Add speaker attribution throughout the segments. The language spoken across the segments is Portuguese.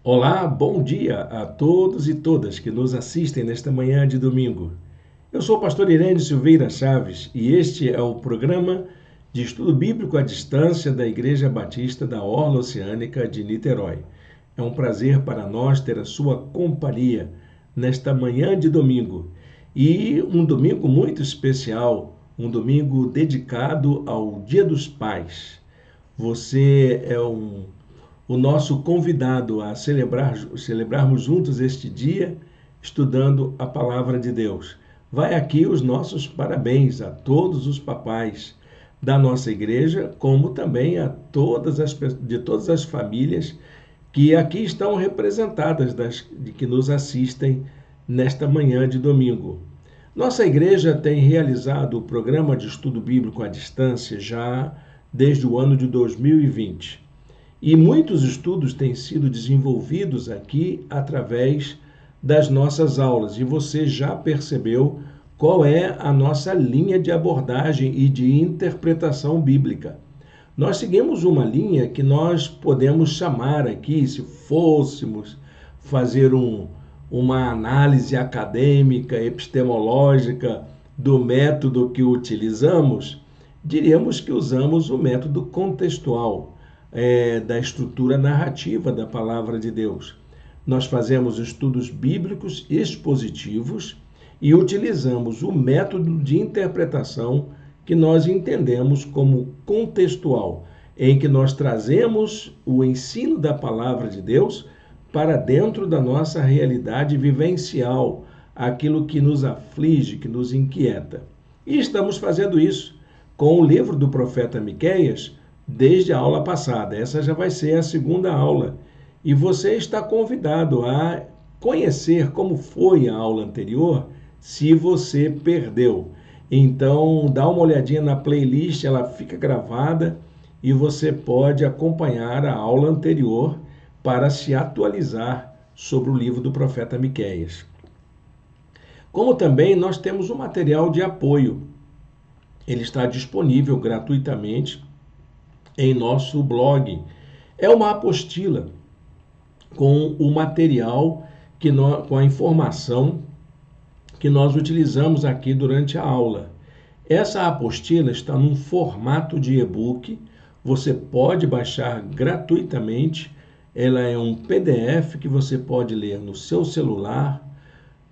Speaker 1: Olá, bom dia a todos e todas que nos assistem nesta manhã de domingo. Eu sou o pastor Irene Silveira Chaves e este é o programa de estudo bíblico à distância da Igreja Batista da Orla Oceânica de Niterói. É um prazer para nós ter a sua companhia nesta manhã de domingo e um domingo muito especial, um domingo dedicado ao Dia dos Pais. Você é o nosso convidado a celebrarmos juntos este dia, estudando a palavra de Deus. Vai aqui os nossos parabéns a todos os papais da nossa igreja, como também a todas as famílias que aqui estão representadas, que nos assistem nesta manhã de domingo. Nossa igreja tem realizado o programa de estudo bíblico à distância já desde o ano de 2020. E muitos estudos têm sido desenvolvidos aqui através das nossas aulas. E você já percebeu qual é a nossa linha de abordagem e de interpretação bíblica. Nós seguimos uma linha que nós podemos chamar aqui, se fôssemos fazer uma análise acadêmica, epistemológica do método que utilizamos, diríamos que usamos o método contextual. Da estrutura narrativa da palavra de Deus. Nós fazemos estudos bíblicos expositivos e utilizamos o método de interpretação que nós entendemos como contextual, em que nós trazemos o ensino da palavra de Deus para dentro da nossa realidade vivencial, aquilo que nos aflige, que nos inquieta. E estamos fazendo isso com o livro do profeta Miqueias, desde a aula passada. Essa já vai ser a segunda aula. E você está convidado a conhecer como foi a aula anterior, se você perdeu. Então, dá uma olhadinha na playlist, ela fica gravada e você pode acompanhar a aula anterior para se atualizar sobre o livro do profeta Miqueias. Como também nós temos um material de apoio. Ele está disponível gratuitamente em nosso blog. É uma apostila com o material, com a informação que nós utilizamos aqui durante a aula. Essa apostila está num formato de e-book, você pode baixar gratuitamente, ela é um PDF que você pode ler no seu celular,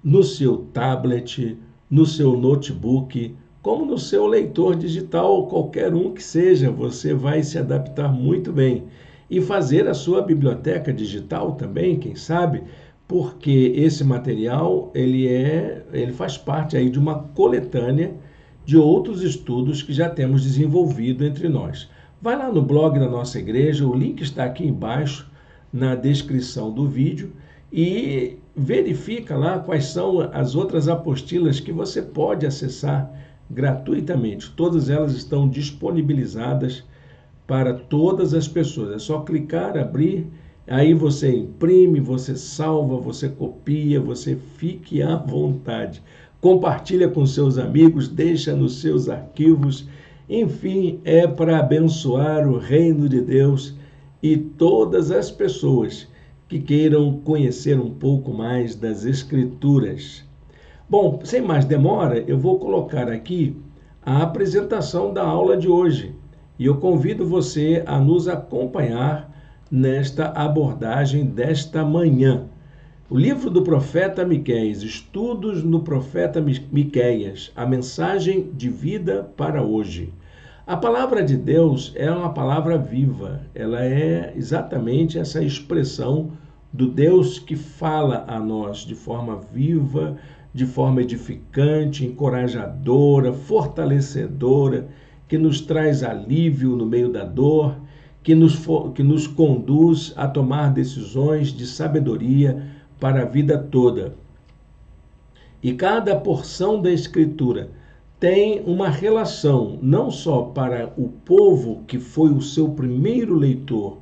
Speaker 1: no seu tablet, no seu notebook, como no seu leitor digital, qualquer um que seja, você vai se adaptar muito bem. E fazer a sua biblioteca digital também, quem sabe, porque esse material ele faz parte aí de uma coletânea de outros estudos que já temos desenvolvido entre nós. Vai lá no blog da nossa igreja, o link está aqui embaixo na descrição do vídeo e verifica lá quais são as outras apostilas que você pode acessar gratuitamente. Todas elas estão disponibilizadas para todas as pessoas. É só clicar, abrir, aí você imprime, você salva, você copia, você fique à vontade. Compartilha com seus amigos, deixa nos seus arquivos. Enfim, é para abençoar o reino de Deus e todas as pessoas que queiram conhecer um pouco mais das Escrituras. Bom, sem mais demora, eu vou colocar aqui a apresentação da aula de hoje e eu convido você a nos acompanhar nesta abordagem desta manhã. O livro do profeta Miqueias, Estudos no profeta Miqueias, a mensagem de vida para hoje. A palavra de Deus é uma palavra viva, ela é exatamente essa expressão do Deus que fala a nós de forma viva, de forma edificante, encorajadora, fortalecedora, que nos traz alívio no meio da dor, que nos conduz a tomar decisões de sabedoria para a vida toda. E cada porção da Escritura tem uma relação, não só para o povo que foi o seu primeiro leitor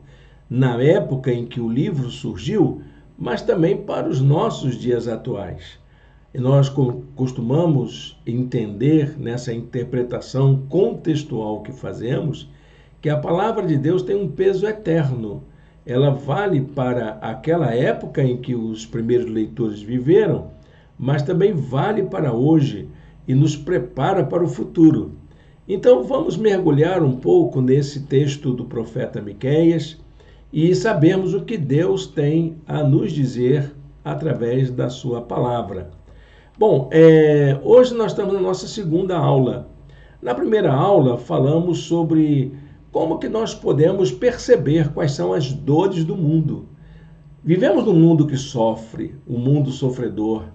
Speaker 1: na época em que o livro surgiu, mas também para os nossos dias atuais. E nós costumamos entender nessa interpretação contextual que fazemos que a palavra de Deus tem um peso eterno. ela vale para aquela época em que os primeiros leitores viveram, mas também vale para hoje e nos prepara para o futuro. Então vamos mergulhar um pouco nesse texto do profeta Miqueias e sabermos o que Deus tem a nos dizer através da sua palavra. Bom, hoje nós estamos na nossa segunda aula. Na primeira aula falamos sobre como que nós podemos perceber quais são as dores do mundo. Vivemos num mundo que sofre, um mundo sofredor.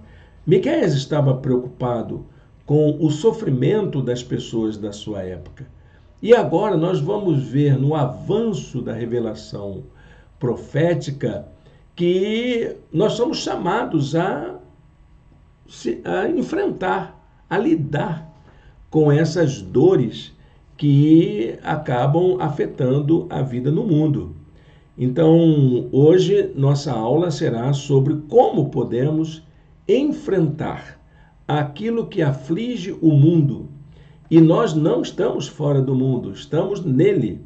Speaker 1: Miqueias estava preocupado com o sofrimento das pessoas da sua época. E agora nós vamos ver no avanço da revelação profética que nós somos chamados a enfrentar, a lidar com essas dores que acabam afetando a vida no mundo. Então, hoje nossa aula será sobre como podemos enfrentar aquilo que aflige o mundo. E nós não estamos fora do mundo, estamos nele.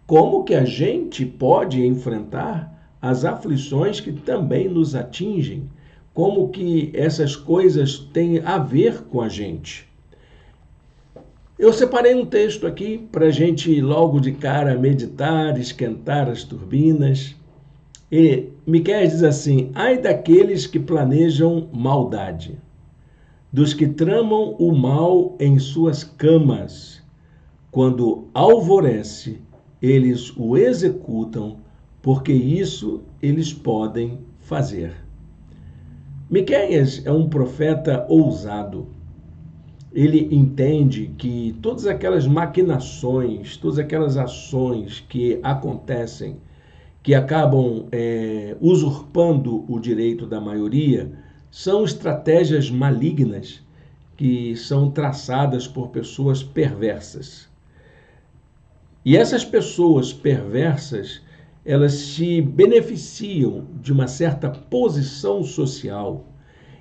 Speaker 1: Como que a gente pode enfrentar as aflições que também nos atingem? Como que essas coisas têm a ver com a gente? Eu separei um texto aqui para a gente logo de cara meditar, esquentar as turbinas. E Miqueias diz assim: ai daqueles que planejam maldade, dos que tramam o mal em suas camas. Quando alvorece, eles o executam, porque isso eles podem fazer. Miqueias é um profeta ousado. Ele entende que todas aquelas maquinações, todas aquelas ações que acontecem, que acabam usurpando o direito da maioria, são estratégias malignas que são traçadas por pessoas perversas. E essas pessoas perversas, elas se beneficiam de uma certa posição social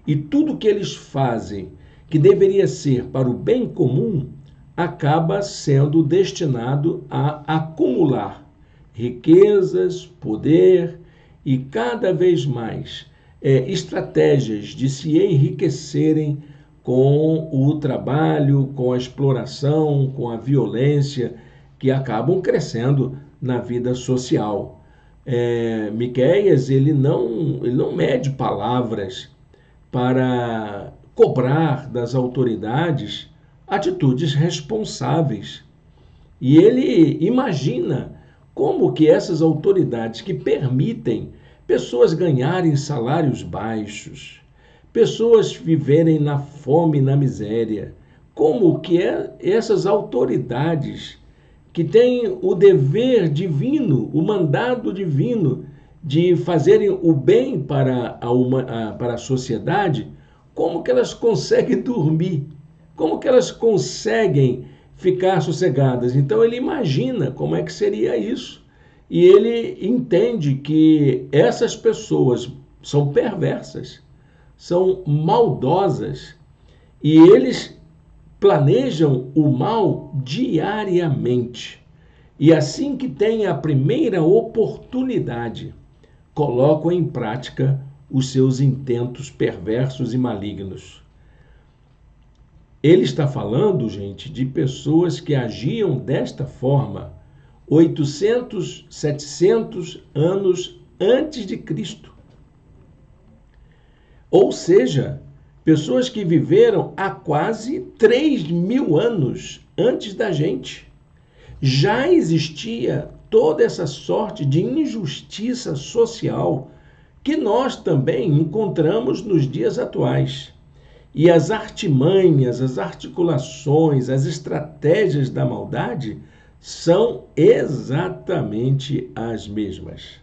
Speaker 1: e tudo que eles fazem, que deveria ser para o bem comum, acaba sendo destinado a acumular riquezas, poder e cada vez mais estratégias de se enriquecerem com o trabalho, com a exploração, com a violência, que acabam crescendo na vida social. Miqueias, ele não mede palavras para cobrar das autoridades atitudes responsáveis. E ele imagina como que essas autoridades que permitem pessoas ganharem salários baixos, pessoas viverem na fome e na miséria, como que essas autoridades que têm o dever divino, o mandado divino de fazerem o bem para a sociedade, como que elas conseguem dormir? Como que elas conseguem ficar sossegadas? Então ele imagina como é que seria isso. E ele entende que essas pessoas são perversas, são maldosas, e eles planejam o mal diariamente. E assim que têm a primeira oportunidade, colocam em prática os seus intentos perversos e malignos. Ele está falando, gente, de pessoas que agiam desta forma 800, 700 anos antes de Cristo. Ou seja, pessoas que viveram há quase 3.000 anos antes da gente. Já existia toda essa sorte de injustiça social que nós também encontramos nos dias atuais. E as artimanhas, as articulações, as estratégias da maldade são exatamente as mesmas.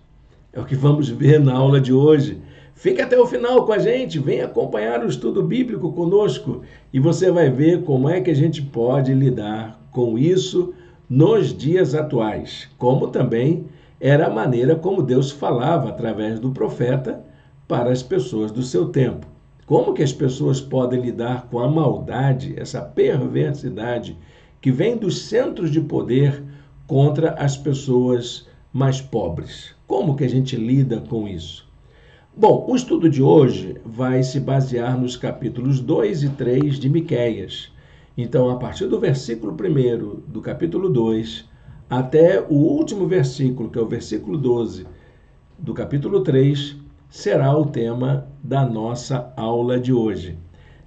Speaker 1: É o que vamos ver na aula de hoje. Fique até o final com a gente, vem acompanhar o estudo bíblico conosco e você vai ver como é que a gente pode lidar com isso nos dias atuais, como também era a maneira como Deus falava através do profeta para as pessoas do seu tempo. Como que as pessoas podem lidar com a maldade, essa perversidade que vem dos centros de poder contra as pessoas mais pobres. Como que a gente lida com isso? Bom, o estudo de hoje vai se basear nos capítulos 2 e 3 de Miqueias. Então, a partir do versículo 1 do capítulo 2 até o último versículo, que é o versículo 12 do capítulo 3, será o tema da nossa aula de hoje.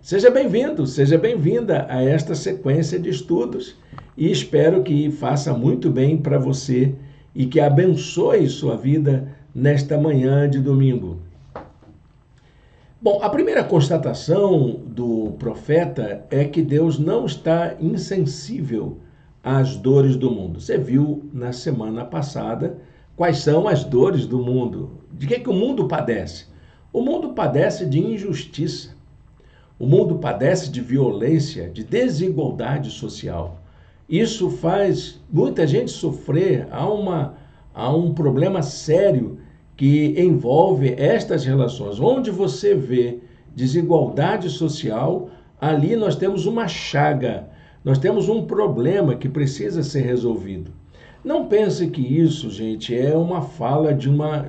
Speaker 1: Seja bem-vindo, seja bem-vinda a esta sequência de estudos e espero que faça muito bem para você e que abençoe sua vida nesta manhã de domingo. Bom, a primeira constatação do profeta é que Deus não está insensível às dores do mundo. Você viu na semana passada quais são as dores do mundo. De que o mundo padece? O mundo padece de injustiça. O mundo padece de violência, de desigualdade social. Isso faz muita gente sofrer. Há um problema sério que envolve estas relações. Onde você vê desigualdade social, ali nós temos uma chaga, nós temos um problema que precisa ser resolvido. Não pense que isso, gente, é uma fala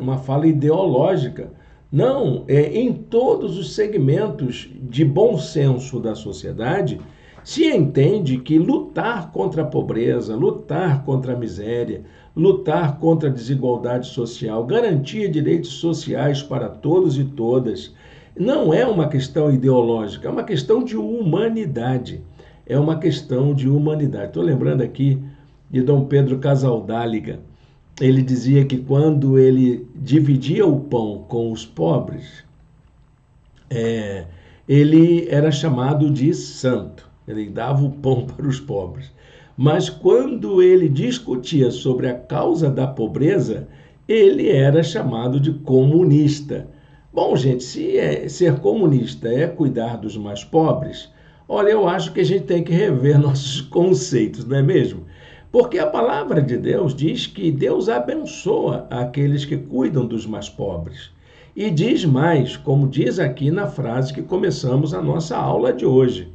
Speaker 1: uma fala ideológica. Não, em todos os segmentos de bom senso da sociedade, se entende que lutar contra a pobreza, lutar contra a miséria, lutar contra a desigualdade social, garantir direitos sociais para todos e todas, não é uma questão ideológica, é uma questão de humanidade. É uma questão de humanidade. Estou lembrando aqui de Dom Pedro Casaldáliga. Ele dizia que quando ele dividia o pão com os pobres, ele era chamado de santo. Ele dava o pão para os pobres. Mas quando ele discutia sobre a causa da pobreza, ele era chamado de comunista. Bom, gente, se ser comunista é cuidar dos mais pobres, olha, eu acho que a gente tem que rever nossos conceitos, não é mesmo? Porque a palavra de Deus diz que Deus abençoa aqueles que cuidam dos mais pobres. E diz mais, como diz aqui na frase que começamos a nossa aula de hoje.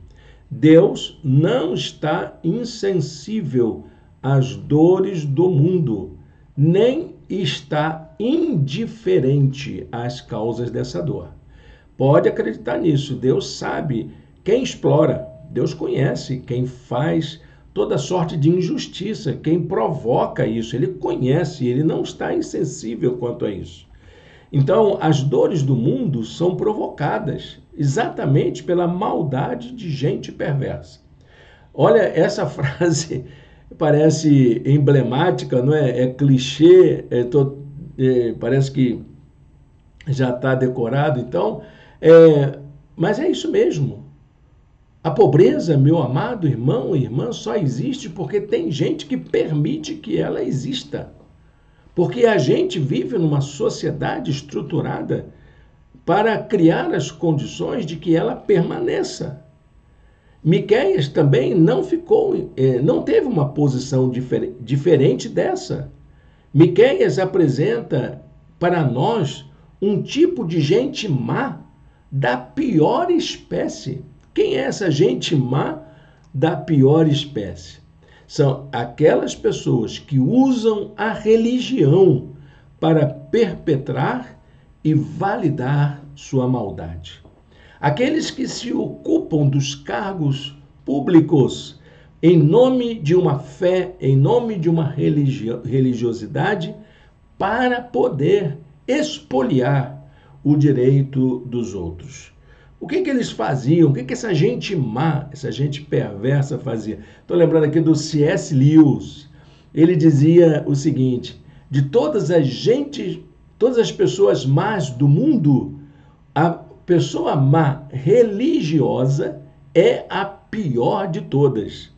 Speaker 1: Deus não está insensível às dores do mundo, nem está indiferente às causas dessa dor. Pode acreditar nisso, Deus sabe quem explora, Deus conhece quem faz toda sorte de injustiça, quem provoca isso, ele conhece, ele não está insensível quanto a isso. Então, as dores do mundo são provocadas exatamente pela maldade de gente perversa. Olha, essa frase parece emblemática, não é? É clichê, parece que já está decorado, então, mas é isso mesmo. A pobreza, meu amado irmão e irmã, só existe porque tem gente que permite que ela exista. Porque a gente vive numa sociedade estruturada para criar as condições de que ela permaneça. Miqueias também não teve uma posição diferente dessa. Miqueias apresenta para nós um tipo de gente má da pior espécie. Quem é essa gente má da pior espécie? São aquelas pessoas que usam a religião para perpetrar e validar sua maldade. Aqueles que se ocupam dos cargos públicos em nome de uma fé, em nome de uma religiosidade, para poder expoliar o direito dos outros. O que eles faziam? O que essa gente má, essa gente perversa fazia? Estou lembrando aqui do C.S. Lewis. Ele dizia o seguinte: de todas as pessoas más do mundo, a pessoa má religiosa é a pior de todas.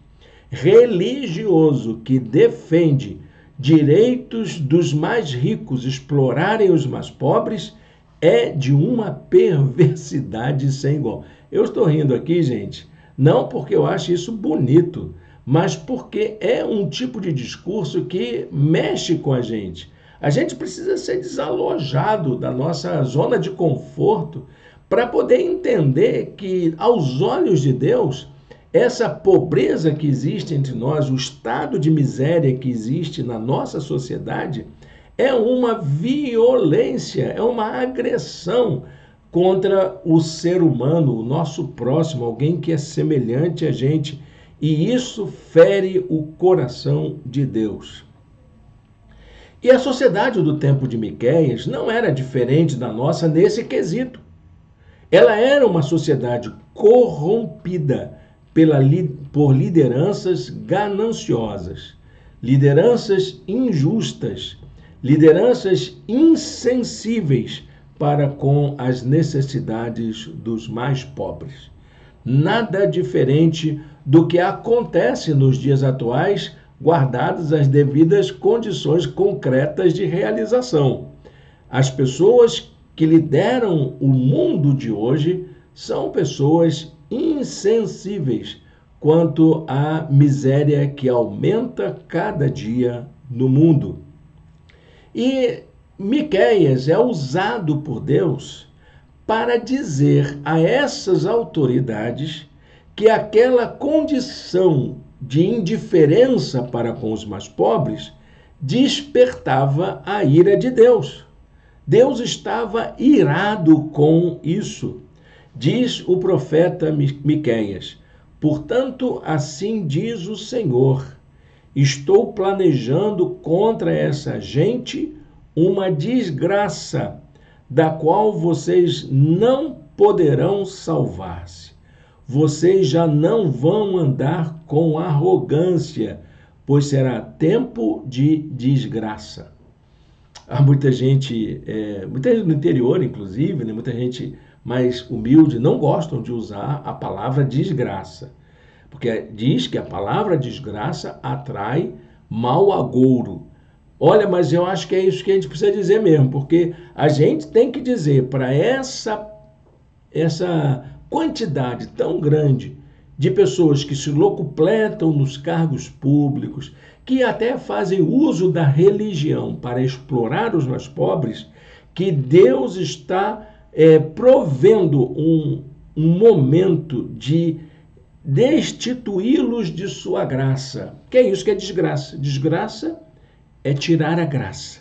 Speaker 1: Religioso que defende direitos dos mais ricos explorarem os mais pobres é de uma perversidade sem igual. Eu estou rindo aqui, gente, não porque eu acho isso bonito, mas porque é um tipo de discurso que mexe com a gente. A gente precisa ser desalojado da nossa zona de conforto para poder entender que, aos olhos de Deus, essa pobreza que existe entre nós, o estado de miséria que existe na nossa sociedade, é uma violência, é uma agressão contra o ser humano, o nosso próximo, alguém que é semelhante a gente. E isso fere o coração de Deus. E a sociedade do tempo de Miqueias não era diferente da nossa nesse quesito. Ela era uma sociedade corrompida por lideranças gananciosas, lideranças injustas, lideranças insensíveis para com as necessidades dos mais pobres. Nada diferente do que acontece nos dias atuais, guardadas as devidas condições concretas de realização. As pessoas que lideram o mundo de hoje são pessoas insensíveis quanto à miséria que aumenta cada dia no mundo. E Miqueias é usado por Deus para dizer a essas autoridades que aquela condição de indiferença para com os mais pobres despertava a ira de Deus. Deus estava irado com isso. Diz o profeta Miqueias: portanto, assim diz o Senhor, estou planejando contra essa gente uma desgraça, da qual vocês não poderão salvar-se. Vocês já não vão andar com arrogância, pois será tempo de desgraça. Há muita gente no interior, inclusive, né, muita gente mais humilde, não gostam de usar a palavra desgraça, porque diz que a palavra desgraça atrai mau agouro. Olha, mas eu acho que é isso que a gente precisa dizer mesmo, porque a gente tem que dizer para essa quantidade tão grande de pessoas que se locupletam nos cargos públicos, que até fazem uso da religião para explorar os mais pobres, que Deus está provendo um momento de destituí-los de sua graça. Que é isso que é desgraça? Desgraça é tirar a graça.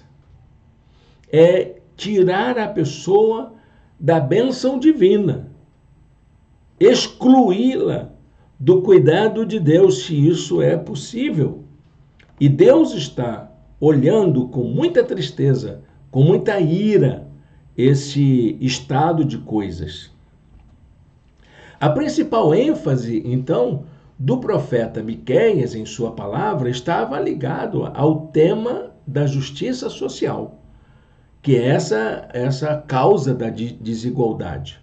Speaker 1: É tirar a pessoa da bênção divina. Excluí-la do cuidado de Deus, se isso é possível. E Deus está olhando com muita tristeza, com muita ira, esse estado de coisas. A principal ênfase, então, do profeta Miqueias em sua palavra estava ligado ao tema da justiça social, que é essa causa da desigualdade.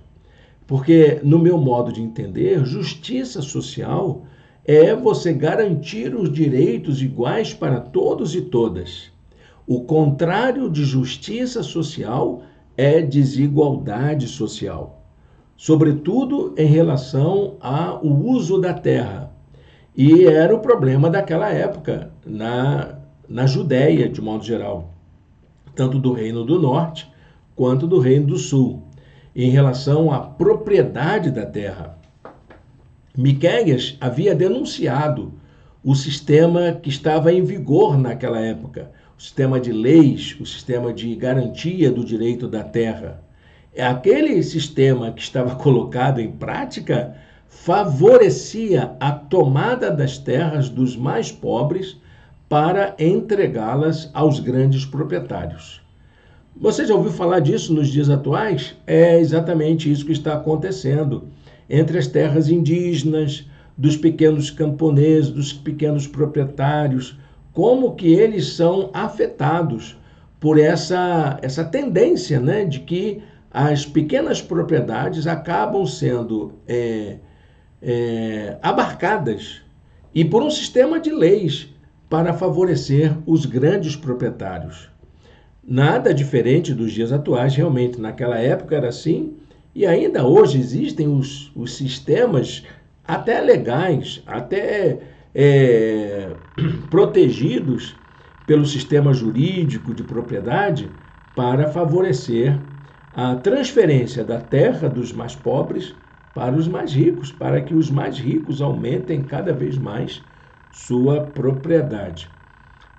Speaker 1: Porque, no meu modo de entender, justiça social é você garantir os direitos iguais para todos e todas. O contrário de justiça social é desigualdade social, sobretudo em relação ao uso da terra. E era o problema daquela época, na Judéia, de modo geral, tanto do Reino do Norte quanto do Reino do Sul, em relação à propriedade da terra. Miqueias havia denunciado o sistema que estava em vigor naquela época, o sistema de leis, o sistema de garantia do direito da terra. Aquele sistema que estava colocado em prática favorecia a tomada das terras dos mais pobres para entregá-las aos grandes proprietários. Você já ouviu falar disso nos dias atuais? É exatamente isso que está acontecendo entre as terras indígenas, dos pequenos camponeses, dos pequenos proprietários, como que eles são afetados por essa tendência, né, de que as pequenas propriedades acabam sendo abarcadas e por um sistema de leis para favorecer os grandes proprietários. Nada diferente dos dias atuais, realmente. Naquela época era assim, e ainda hoje existem os sistemas até legais, até protegidos pelo sistema jurídico de propriedade para favorecer a transferência da terra dos mais pobres para os mais ricos, para que os mais ricos aumentem cada vez mais sua propriedade.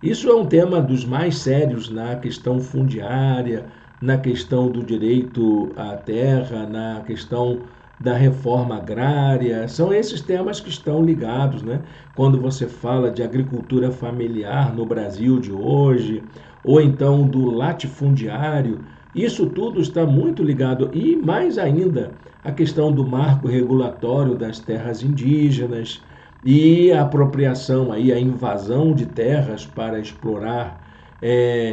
Speaker 1: Isso é um tema dos mais sérios na questão fundiária, na questão do direito à terra, na questão da reforma agrária. São esses temas que estão ligados, né? Quando você fala de agricultura familiar no Brasil de hoje, ou então do latifundiário, isso tudo está muito ligado. E mais ainda, a questão do marco regulatório das terras indígenas e a apropriação, aí, a invasão de terras para explorar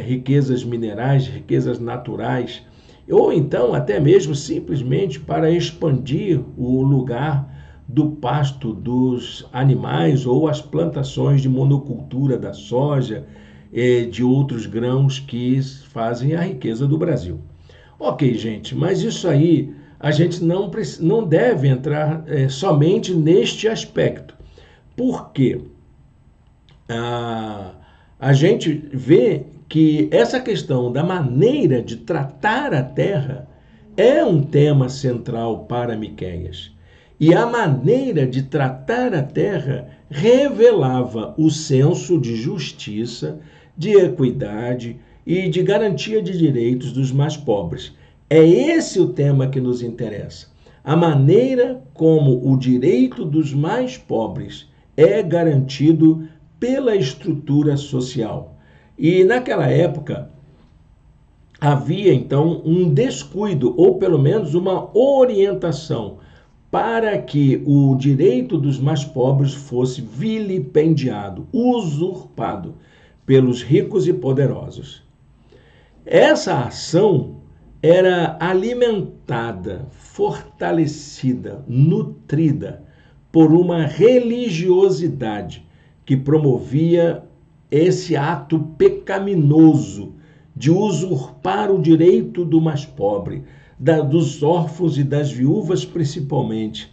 Speaker 1: riquezas minerais, riquezas naturais, ou então até mesmo simplesmente para expandir o lugar do pasto dos animais ou as plantações de monocultura da soja, de outros grãos que fazem a riqueza do Brasil. Ok, gente, mas isso aí a gente não deve entrar somente neste aspecto. Por quê? A gente vê que essa questão da maneira de tratar a terra é um tema central para Miqueias. E a maneira de tratar a terra revelava o senso de justiça, de equidade e de garantia de direitos dos mais pobres. É esse o tema que nos interessa. A maneira como o direito dos mais pobres é garantido pela estrutura social. E naquela época havia então um descuido, ou pelo menos uma orientação, para que o direito dos mais pobres fosse vilipendiado, usurpado pelos ricos e poderosos. Essa ação era alimentada, fortalecida, nutrida por uma religiosidade que promovia esse ato pecaminoso de usurpar o direito do mais pobre, dos órfãos e das viúvas principalmente,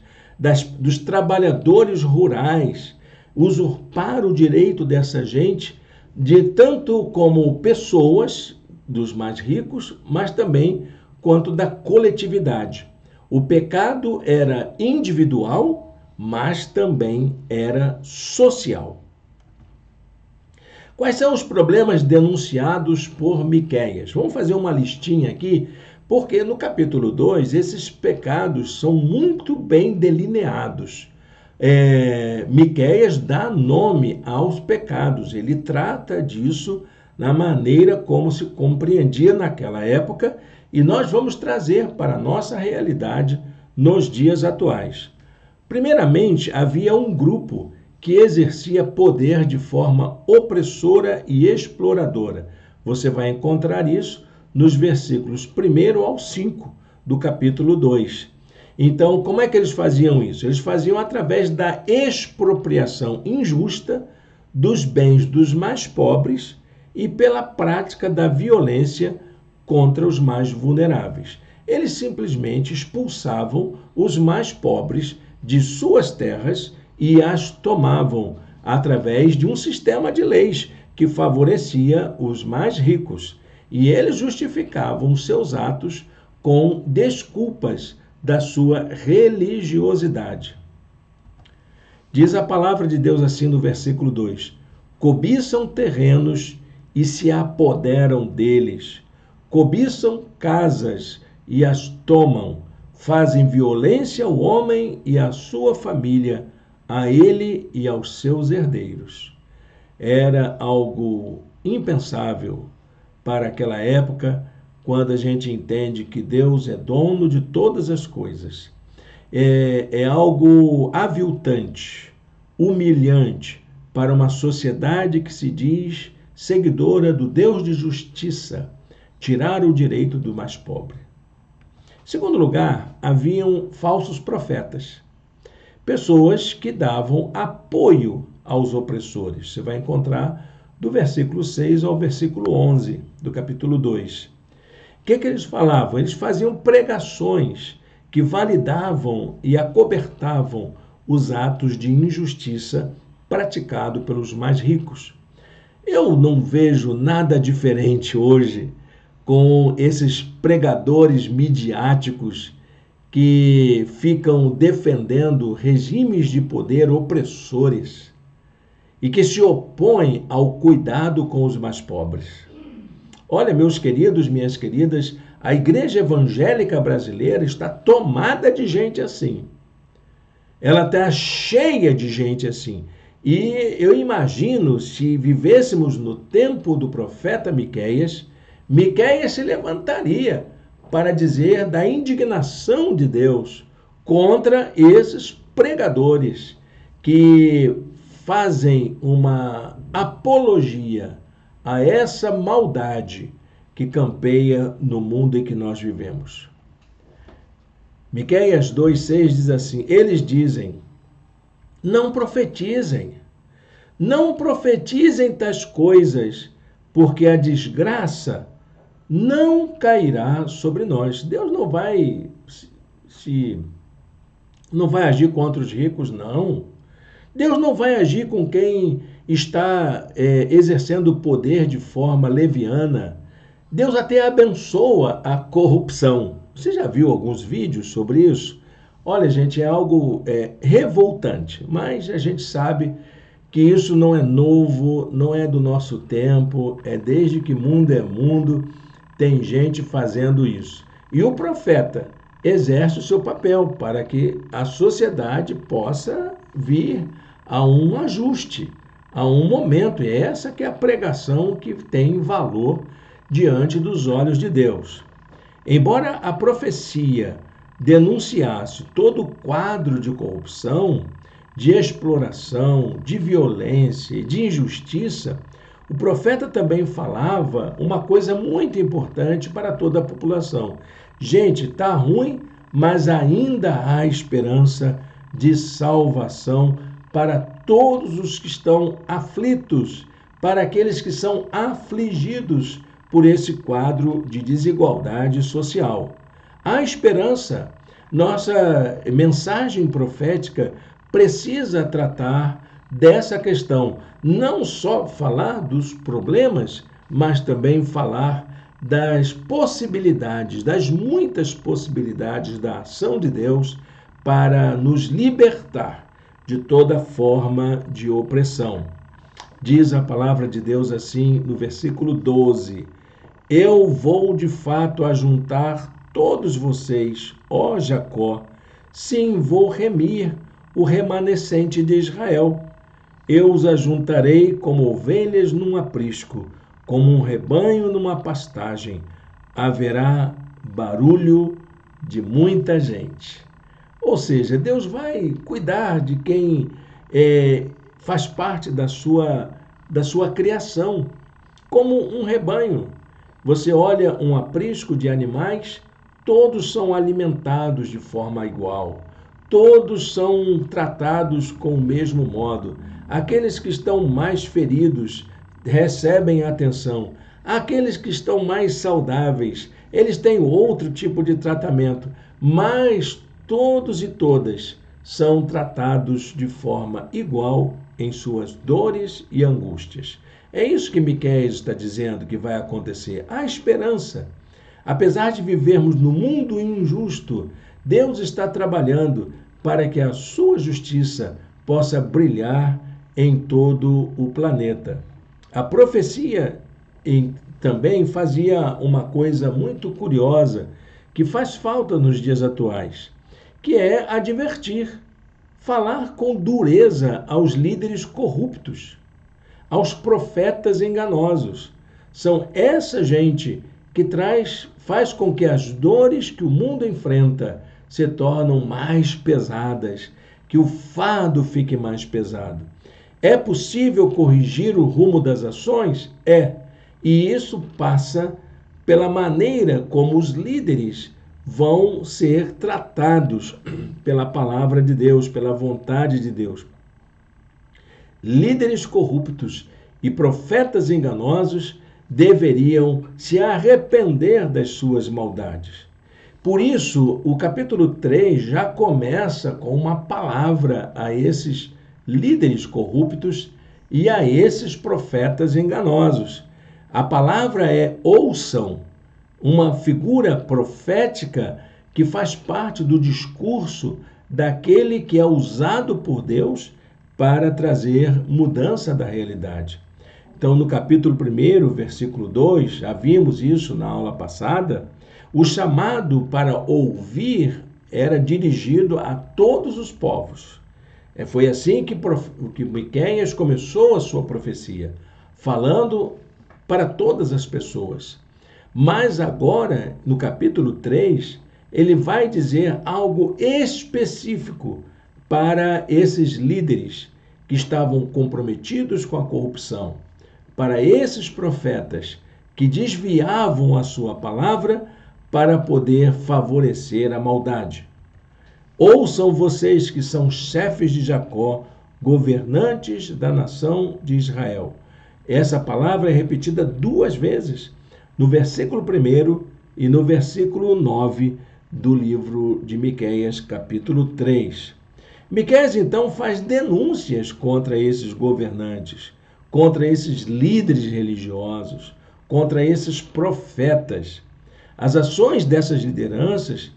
Speaker 1: dos trabalhadores rurais, usurpar o direito dessa gente, de tanto como pessoas dos mais ricos, mas também quanto da coletividade. O pecado era individual, mas também era social. Quais são os problemas denunciados por Miqueias? Vamos fazer uma listinha aqui, porque no capítulo 2 esses pecados são muito bem delineados. Miqueias dá nome aos pecados, ele trata disso na maneira como se compreendia naquela época e nós vamos trazer para a nossa realidade nos dias atuais. Primeiramente, havia um grupo que exercia poder de forma opressora e exploradora. Você vai encontrar isso nos versículos 1 ao 5 do capítulo 2. Então, como é que eles faziam isso? Eles faziam através da expropriação injusta dos bens dos mais pobres e pela prática da violência contra os mais vulneráveis. Eles simplesmente expulsavam os mais pobres de suas terras e as tomavam através de um sistema de leis que favorecia os mais ricos. E eles justificavam seus atos com desculpas da sua religiosidade. Diz a palavra de Deus assim no versículo 2: cobiçam terrenos e se apoderam deles, cobiçam casas e as tomam, fazem violência ao homem e à sua família, a ele e aos seus herdeiros. Era algo impensável para aquela época, quando a gente entende que Deus é dono de todas as coisas. É algo aviltante, humilhante para uma sociedade que se diz seguidora do Deus de justiça, tirar o direito do mais pobre. Em segundo lugar, haviam falsos profetas, pessoas que davam apoio aos opressores. Você vai encontrar do versículo 6 ao versículo 11 do capítulo 2. O que eles falavam? Eles faziam pregações que validavam e acobertavam os atos de injustiça praticados pelos mais ricos. Eu não vejo nada diferente hoje com esses pregadores midiáticos que ficam defendendo regimes de poder opressores. e que se opõe ao cuidado com os mais pobres. Olha, meus queridos, minhas queridas, a igreja evangélica brasileira está tomada de gente assim. Ela está cheia de gente assim. E eu imagino, se vivêssemos no tempo do profeta Miqueias, Miqueias se levantaria para dizer da indignação de Deus contra esses pregadores que fazem uma apologia a essa maldade que campeia no mundo em que nós vivemos. Miqueias 2,6 diz assim: eles dizem, não profetizem tais coisas, porque a desgraça não cairá sobre nós. Deus não vai agir contra os ricos, não. Deus não vai agir com quem está exercendo o poder de forma leviana. Deus até abençoa a corrupção. Você já viu alguns vídeos sobre isso? Olha, gente, é algo revoltante, mas a gente sabe que isso não é novo, não é do nosso tempo, é desde que mundo é mundo, tem gente fazendo isso. E o profeta exerce o seu papel para que a sociedade possa vir a um ajuste, a um momento. E essa que é a pregação que tem valor diante dos olhos de Deus. Embora a profecia denunciasse todo o quadro de corrupção, de exploração, de violência e de injustiça, o profeta também falava uma coisa muito importante para toda a população. Gente, está ruim, mas ainda há esperança de salvação para todos os que estão aflitos, para aqueles que são afligidos por esse quadro de desigualdade social. Há esperança. Nossa mensagem profética precisa tratar dessa questão. Não só falar dos problemas, mas também falar das possibilidades, das muitas possibilidades da ação de Deus para nos libertar de toda forma de opressão. Diz a palavra de Deus assim no versículo 12: eu vou de fato ajuntar todos vocês, ó Jacó, sim, vou remir o remanescente de Israel. Eu os ajuntarei como ovelhas num aprisco, como um rebanho numa pastagem. Haverá barulho de muita gente. Ou seja, Deus vai cuidar de quem faz parte da sua criação, como um rebanho. Você olha um aprisco de animais, todos são alimentados de forma igual. Todos são tratados com o mesmo modo. Aqueles que estão mais feridos recebem atenção. Aqueles que estão mais saudáveis, eles têm outro tipo de tratamento. Mas todos e todas são tratados de forma igual em suas dores e angústias. É isso que Miqueias está dizendo que vai acontecer. Há esperança. Apesar de vivermos no mundo injusto, Deus está trabalhando para que a sua justiça possa brilhar em todo o planeta. A profecia também fazia uma coisa muito curiosa, que faz falta nos dias atuais, que é advertir, falar com dureza aos líderes corruptos, aos profetas enganosos. São essa gente que faz com que as dores que o mundo enfrenta se tornam mais pesadas, que o fardo fique mais pesado. É possível corrigir o rumo das ações? É. E isso passa pela maneira como os líderes vão ser tratados pela palavra de Deus, pela vontade de Deus. Líderes corruptos e profetas enganosos deveriam se arrepender das suas maldades. Por isso, o capítulo 3 já começa com uma palavra a esses líderes corruptos e a esses profetas enganosos. A palavra é ouçam, uma figura profética que faz parte do discurso daquele que é usado por Deus para trazer mudança da realidade. Então, no capítulo 1, versículo 2, já vimos isso na aula passada, o chamado para ouvir era dirigido a todos os povos. Foi assim que Miqueias começou a sua profecia, falando para todas as pessoas. Mas agora, no capítulo 3, ele vai dizer algo específico para esses líderes que estavam comprometidos com a corrupção, para esses profetas que desviavam a sua palavra para poder favorecer a maldade. Ouçam vocês que são chefes de Jacó, governantes da nação de Israel. Essa palavra é repetida 2 vezes, no versículo 1 e no versículo 9 do livro de Miqueias, capítulo 3. Miqueias, então, faz denúncias contra esses governantes, contra esses líderes religiosos, contra esses profetas. As ações dessas lideranças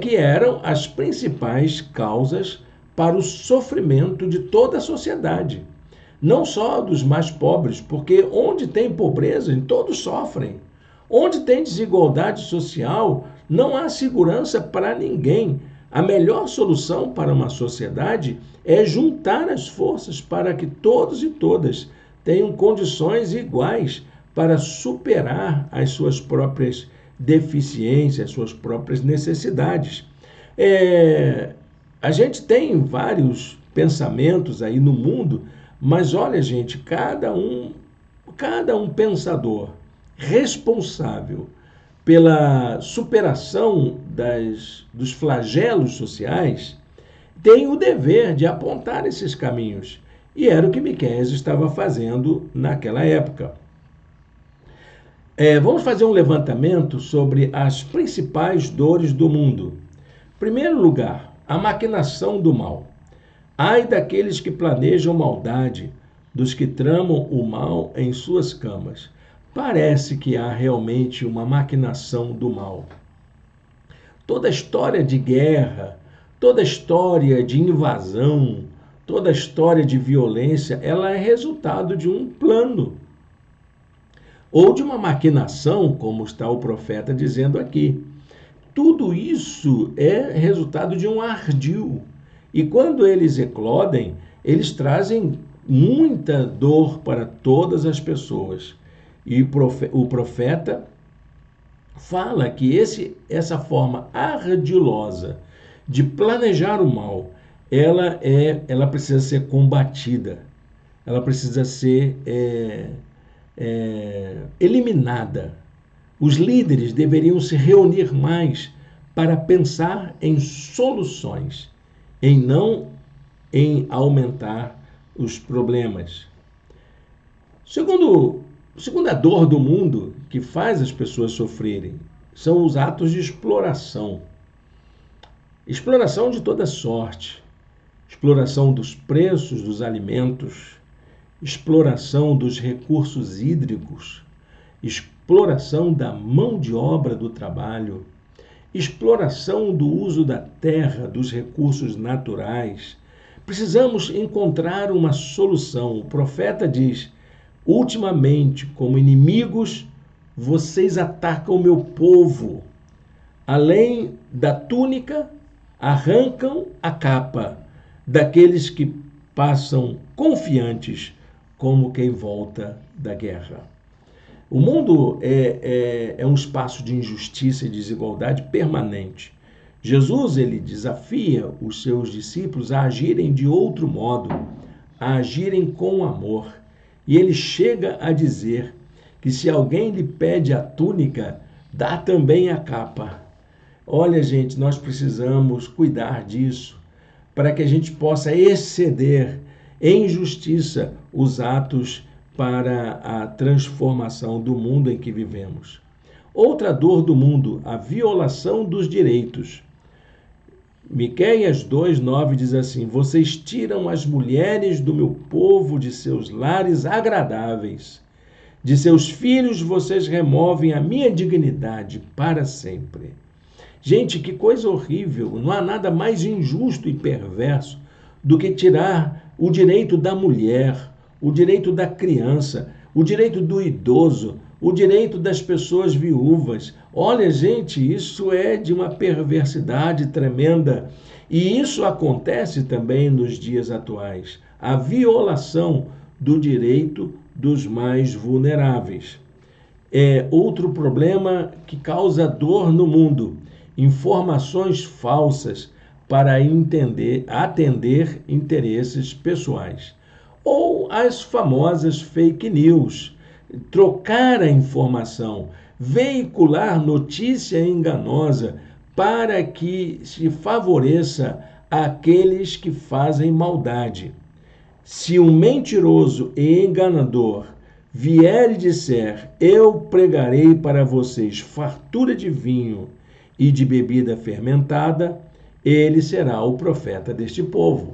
Speaker 1: que eram as principais causas para o sofrimento de toda a sociedade, não só dos mais pobres, porque onde tem pobreza, todos sofrem. Onde tem desigualdade social, não há segurança para ninguém. A melhor solução para uma sociedade é juntar as forças para que todos e todas tenham condições iguais para superar as suas próprias deficiências, as suas próprias necessidades. A gente tem vários pensamentos aí no mundo, mas olha, gente, cada um pensador responsável pela superação dos flagelos sociais tem o dever de apontar esses caminhos. E era o que Miqueias estava fazendo naquela época. Vamos fazer um levantamento sobre as principais dores do mundo. Em primeiro lugar, a maquinação do mal. Ai daqueles que planejam maldade, dos que tramam o mal em suas camas. Parece que há realmente uma maquinação do mal. Toda história de guerra, toda história de invasão, toda história de violência, ela é resultado de um plano ou de uma maquinação, como está o profeta dizendo aqui. Tudo isso é resultado de um ardil. E quando eles eclodem, eles trazem muita dor para todas as pessoas. E o profeta fala que essa forma ardilosa de planejar o mal, ela precisa ser combatida, ela precisa ser eliminada. Os líderes deveriam se reunir mais para pensar em soluções, não em aumentar os problemas. Segunda dor do mundo que faz as pessoas sofrerem são os atos de exploração. Exploração de toda sorte. Exploração dos preços dos alimentos, exploração dos recursos hídricos, exploração da mão de obra do trabalho, exploração do uso da terra, dos recursos naturais. Precisamos encontrar uma solução. O profeta diz: ultimamente, como inimigos, vocês atacam o meu povo. Além da túnica, arrancam a capa daqueles que passam confiantes como quem volta da guerra. O mundo é um espaço de injustiça e desigualdade permanente. Jesus, ele desafia os seus discípulos a agirem de outro modo, a agirem com amor. E ele chega a dizer que se alguém lhe pede a túnica, dá também a capa. Olha, gente, nós precisamos cuidar disso para que a gente possa exceder em justiça os atos para a transformação do mundo em que vivemos. Outra dor do mundo, a violação dos direitos. Miqueias 2:9 diz assim: vocês tiram as mulheres do meu povo de seus lares agradáveis. De seus filhos vocês removem a minha dignidade para sempre. Gente, que coisa horrível! Não há nada mais injusto e perverso do que tirar o direito da mulher, o direito da criança, o direito do idoso, o direito das pessoas viúvas. Olha, gente, isso é de uma perversidade tremenda. E isso acontece também nos dias atuais. A violação do direito dos mais vulneráveis. É outro problema que causa dor no mundo. Informações falsas para atender interesses pessoais. Ou as famosas fake news, trocar a informação, veicular notícia enganosa para que se favoreça aqueles que fazem maldade. Se um mentiroso e enganador vier e disser: eu pregarei para vocês fartura de vinho e de bebida fermentada, ele será o profeta deste povo.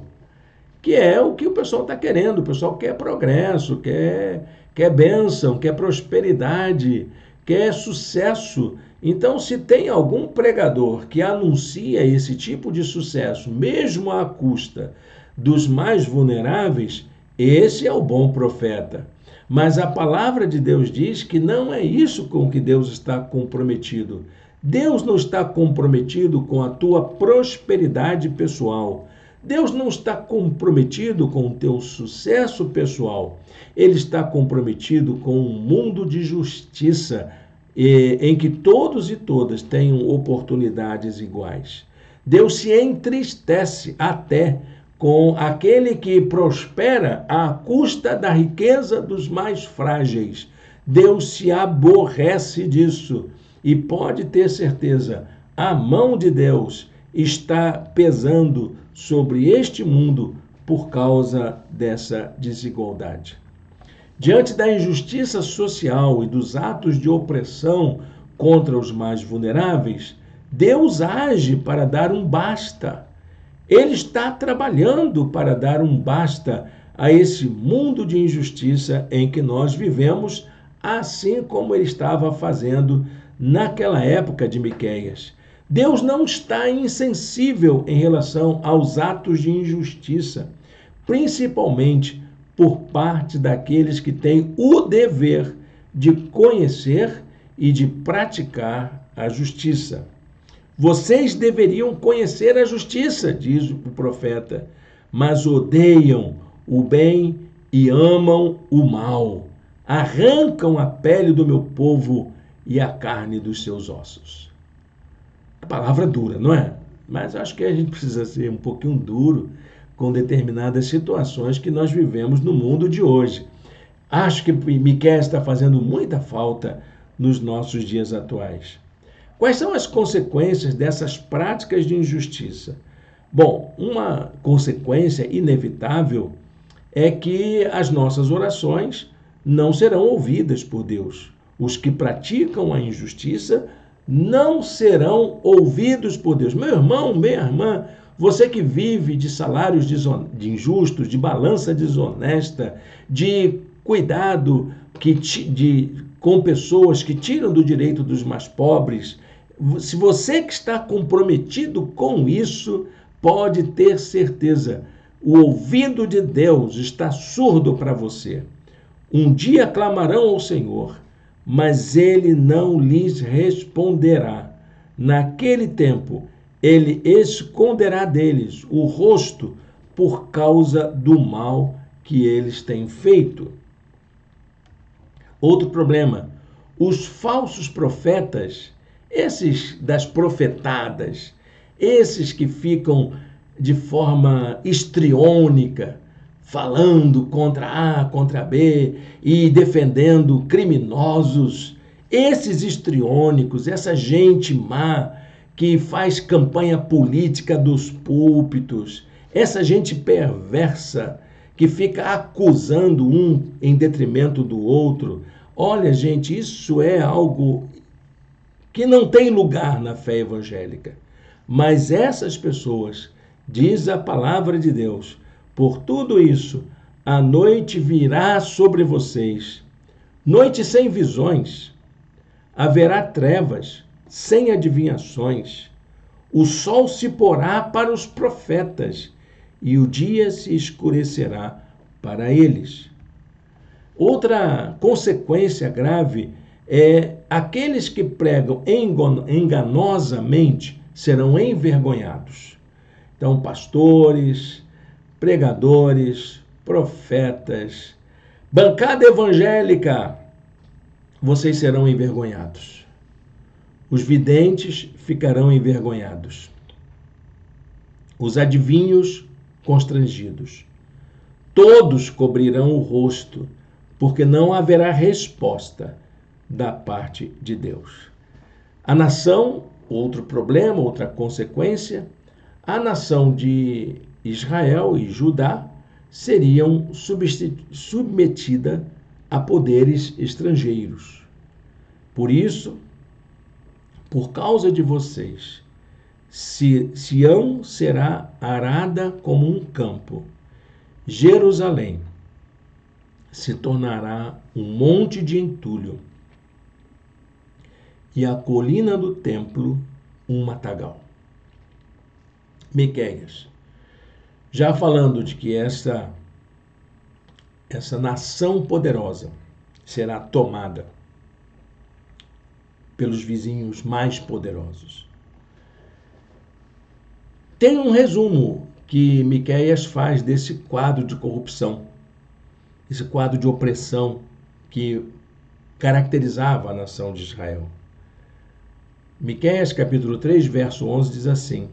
Speaker 1: Que é o que o pessoal está querendo. O pessoal quer progresso, quer bênção, quer prosperidade, quer sucesso. Então, se tem algum pregador que anuncia esse tipo de sucesso, mesmo à custa dos mais vulneráveis, esse é o bom profeta. Mas a palavra de Deus diz que não é isso com que Deus está comprometido. Deus não está comprometido com a tua prosperidade pessoal. Deus não está comprometido com o teu sucesso pessoal. Ele está comprometido com um mundo de justiça, em que todos e todas tenham oportunidades iguais. Deus se entristece até com aquele que prospera à custa da riqueza dos mais frágeis. Deus se aborrece disso e pode ter certeza, a mão de Deus está pesando sobre este mundo por causa dessa desigualdade. Diante da injustiça social e dos atos de opressão contra os mais vulneráveis, Deus age para dar um basta. Ele está trabalhando para dar um basta a esse mundo de injustiça em que nós vivemos, assim como ele estava fazendo naquela época de Miqueias. Deus não está insensível em relação aos atos de injustiça, principalmente por parte daqueles que têm o dever de conhecer e de praticar a justiça. Vocês deveriam conhecer a justiça, diz o profeta, mas odeiam o bem e amam o mal. Arrancam a pele do meu povo e a carne dos seus ossos. A palavra dura, não é? Mas acho que a gente precisa ser um pouquinho duro com determinadas situações que nós vivemos no mundo de hoje. Acho que Miqueias está fazendo muita falta nos nossos dias atuais. Quais são as consequências dessas práticas de injustiça? Bom, uma consequência inevitável é que as nossas orações não serão ouvidas por Deus. Os que praticam a injustiça não serão ouvidos por Deus. Meu irmão, minha irmã, você que vive de salários injustos, de balança desonesta, de cuidado com pessoas que tiram do direito dos mais pobres, se você que está comprometido com isso, pode ter certeza, o ouvido de Deus está surdo para você. Um dia clamarão ao Senhor, mas ele não lhes responderá. Naquele tempo, ele esconderá deles o rosto por causa do mal que eles têm feito. Outro problema, os falsos profetas, esses das profetadas, esses que ficam de forma histriônica, falando contra A, contra B e defendendo criminosos, esses histriônicos, essa gente má que faz campanha política dos púlpitos, essa gente perversa que fica acusando um em detrimento do outro. Olha, gente, isso é algo que não tem lugar na fé evangélica. Mas essas pessoas, diz a palavra de Deus, por tudo isso, a noite virá sobre vocês, noite sem visões, haverá trevas, sem adivinhações, o sol se porá para os profetas e o dia se escurecerá para eles. Outra consequência grave é aqueles que pregam enganosamente serão envergonhados. Então, pastores, pregadores, profetas, bancada evangélica, vocês serão envergonhados. Os videntes ficarão envergonhados. Os adivinhos constrangidos. Todos cobrirão o rosto, porque não haverá resposta da parte de Deus. A nação, outro problema, outra consequência, a nação de Israel e Judá seriam submetida a poderes estrangeiros. Por isso, por causa de vocês, Sião será arada como um campo. Jerusalém se tornará um monte de entulho e a colina do templo um matagal. Miqueias, já falando de que essa nação poderosa será tomada pelos vizinhos mais poderosos. Tem um resumo que Miqueias faz desse quadro de corrupção, esse quadro de opressão que caracterizava a nação de Israel. Miqueias capítulo 3, verso 11 diz assim: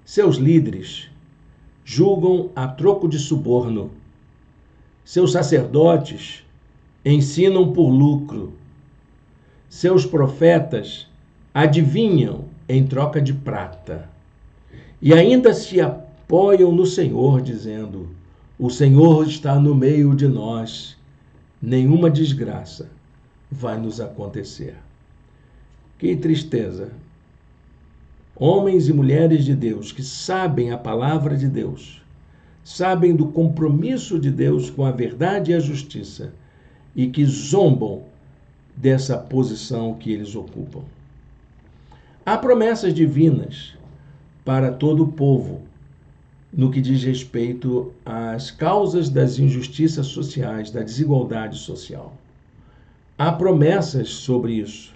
Speaker 1: seus líderes julgam a troco de suborno, seus sacerdotes ensinam por lucro, seus profetas adivinham em troca de prata, e ainda se apoiam no Senhor, dizendo: o Senhor está no meio de nós, nenhuma desgraça vai nos acontecer. Que tristeza! Homens e mulheres de Deus que sabem a palavra de Deus, sabem do compromisso de Deus com a verdade e a justiça, e que zombam dessa posição que eles ocupam. Há promessas divinas para todo o povo no que diz respeito às causas das injustiças sociais, da desigualdade social. Há promessas sobre isso.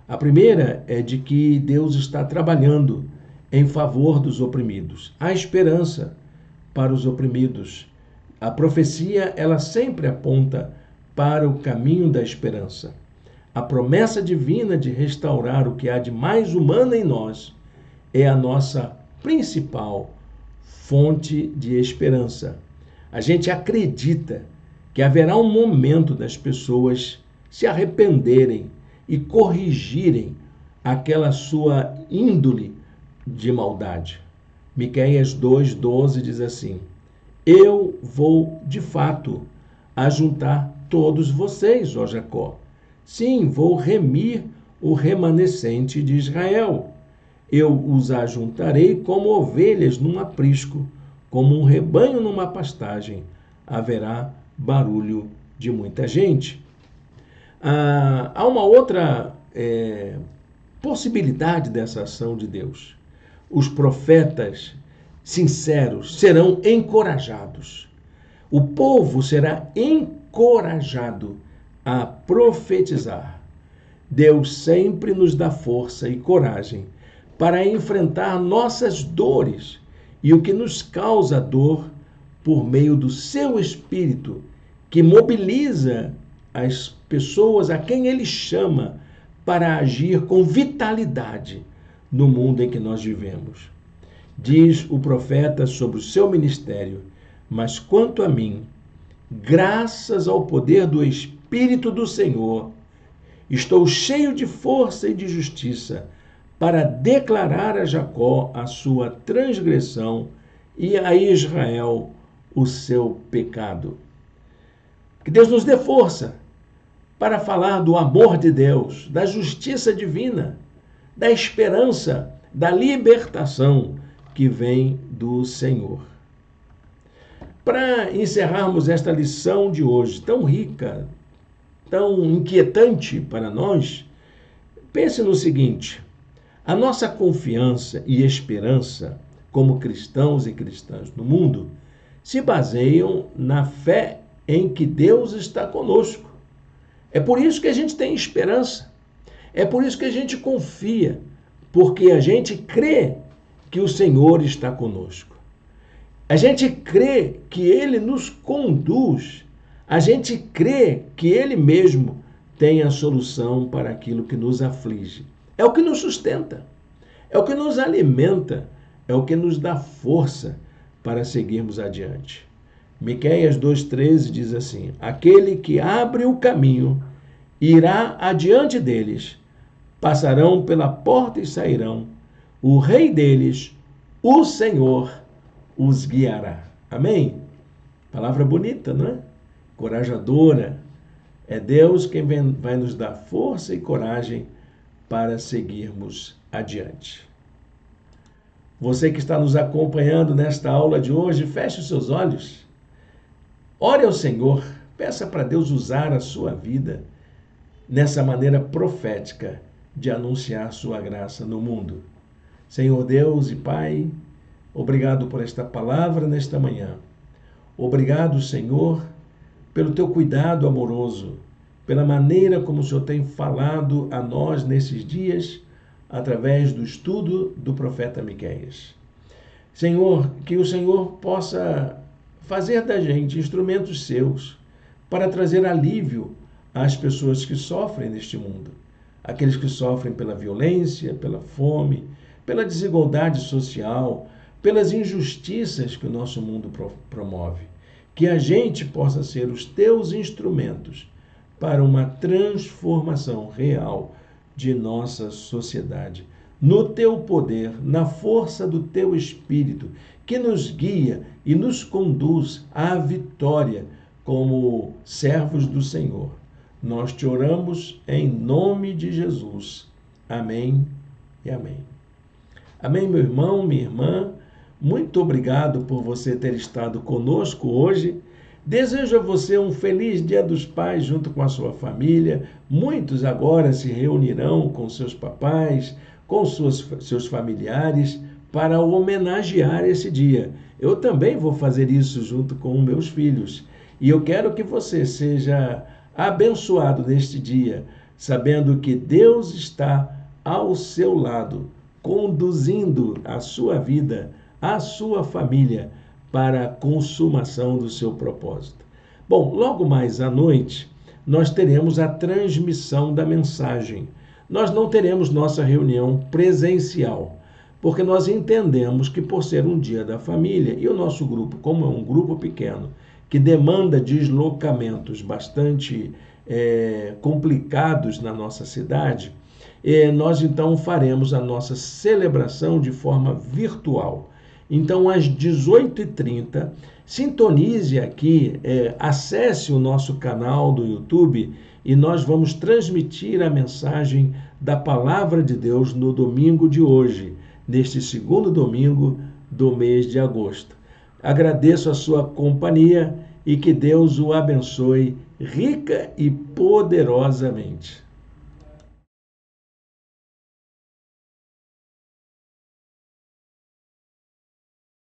Speaker 1: A primeira é de que Deus está trabalhando em favor dos oprimidos. Há esperança para os oprimidos. A profecia, ela sempre aponta para o caminho da esperança. A promessa divina de restaurar o que há de mais humano em nós é a nossa principal fonte de esperança. A gente acredita que haverá um momento das pessoas se arrependerem e corrigirem aquela sua índole de maldade. Miqueias 2:12 diz assim: eu vou, de fato, ajuntar todos vocês, ó Jacó. Sim, vou remir o remanescente de Israel. Eu os ajuntarei como ovelhas num aprisco, como um rebanho numa pastagem. Haverá barulho de muita gente. Há uma outra possibilidade dessa ação de Deus. Os profetas sinceros serão encorajados. O povo será encorajado a profetizar. Deus sempre nos dá força e coragem para enfrentar nossas dores e o que nos causa dor por meio do seu Espírito, que mobiliza as pessoas a quem Ele chama para agir com vitalidade no mundo em que nós vivemos. Diz o profeta sobre o seu ministério: mas quanto a mim, graças ao poder do Espírito do Senhor, estou cheio de força e de justiça para declarar a Jacó a sua transgressão e a Israel o seu pecado. Que Deus nos dê força para falar do amor de Deus, da justiça divina, da esperança, da libertação que vem do Senhor. Para encerrarmos esta lição de hoje, tão rica, tão inquietante para nós, pense no seguinte: a nossa confiança e esperança como cristãos e cristãs no mundo, se baseiam na fé em que Deus está conosco. É por isso que a gente tem esperança. É por isso que a gente confia, porque a gente crê que o Senhor está conosco. A gente crê que Ele nos conduz. A gente crê que Ele mesmo tem a solução para aquilo que nos aflige. É o que nos sustenta, é o que nos alimenta, é o que nos dá força para seguirmos adiante. Miqueias 2,13 diz assim: aquele que abre o caminho irá adiante deles, passarão pela porta e sairão, o rei deles, o Senhor, os guiará. Amém? Palavra bonita, não é? Corajadora. É Deus quem vai nos dar força e coragem para seguirmos adiante. Você que está nos acompanhando nesta aula de hoje, feche os seus olhos. Ore ao Senhor, peça para Deus usar a sua vida nessa maneira profética de anunciar sua graça no mundo. Senhor Deus e Pai, obrigado por esta palavra nesta manhã. Obrigado, Senhor, pelo teu cuidado amoroso, pela maneira como o Senhor tem falado a nós nesses dias, através do estudo do profeta Miqueias. Senhor, que o Senhor possa fazer da gente instrumentos seus para trazer alívio às pessoas que sofrem neste mundo. Aqueles que sofrem pela violência, pela fome, pela desigualdade social, pelas injustiças que o nosso mundo promove. Que a gente possa ser os teus instrumentos para uma transformação real de nossa sociedade. No teu poder, na força do teu Espírito, que nos guia e nos conduz à vitória como servos do Senhor. Nós te oramos em nome de Jesus. Amém e amém. Amém, meu irmão, minha irmã. Muito obrigado por você ter estado conosco hoje. Desejo a você um feliz Dia dos Pais junto com a sua família. Muitos agora se reunirão com seus papais, com seus familiares, para homenagear esse dia. Eu também vou fazer isso junto com meus filhos. E eu quero que você seja abençoado neste dia, sabendo que Deus está ao seu lado, conduzindo a sua vida, a sua família, para a consumação do seu propósito. Bom, logo mais à noite, nós teremos a transmissão da mensagem. Nós não teremos nossa reunião presencial, porque nós entendemos que por ser um dia da família, e o nosso grupo, como é um grupo pequeno, que demanda deslocamentos bastante complicados na nossa cidade, nós então faremos a nossa celebração de forma virtual. Então, às 18h30, sintonize aqui, acesse o nosso canal do YouTube e nós vamos transmitir a mensagem da Palavra de Deus no domingo de hoje, neste segundo domingo do mês de agosto. Agradeço a sua companhia e que Deus o abençoe rica e poderosamente.